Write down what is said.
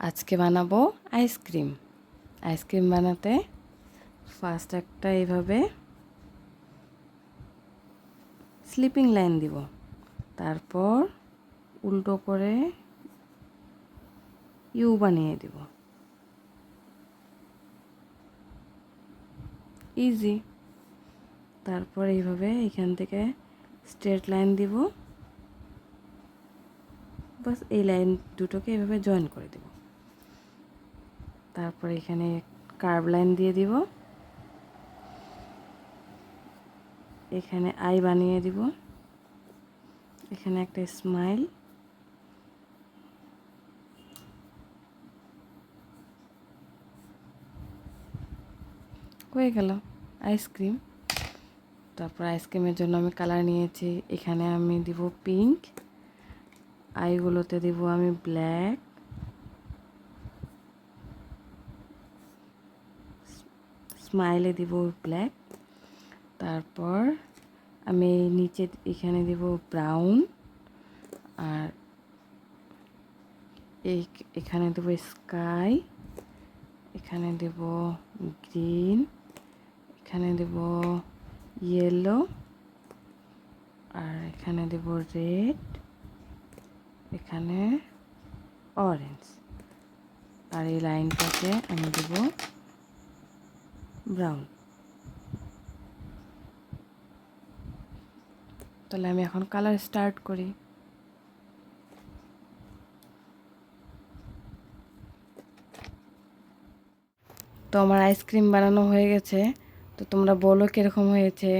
আজকে বানাবো ice cream. Ice cream বানাতে ফার্স্ট একটা এইভাবে স্লিপিং লাইন দিব, তারপর উল্টো করে ইউ বানিয়ে দিব। ইজি। তারপর এইভাবে এখান থেকে স্ট্রেট লাইন দিব, বাস এই লাইন দুটোকে এইভাবে জয়েন করে দিব। তারপর এখানে কার্ভ লাইন দিয়ে দিব, এখানে আই বানিয়ে দিব, এখানে একটা স্মাইল, হয়ে গেল আইসক্রিম। তারপর আইসক্রিমের জন্য আমি কালার নিয়েছি, এখানে আমি দিব পিঙ্ক, আইগুলোতে দিব আমি ব্ল্যাক, স্মাইলে দিব ব্ল্যাক, তারপর আমি নিচে এখানে দিব ব্রাউন, আর এখানে দেব স্কাই, এখানে দেব গ্রিন, এখানে দেব ইয়েলো, আর এখানে দেব রেড, এখানে অরেঞ্জ, আর এই লাইনটাকে আমি দেব ব্রাউন। তাহলে আমি এখন কালার স্টার্ট করি। তো আমার আইসক্রিম বানানো হয়ে গেছে, তো তোমরা বলো কীরকম হয়েছে।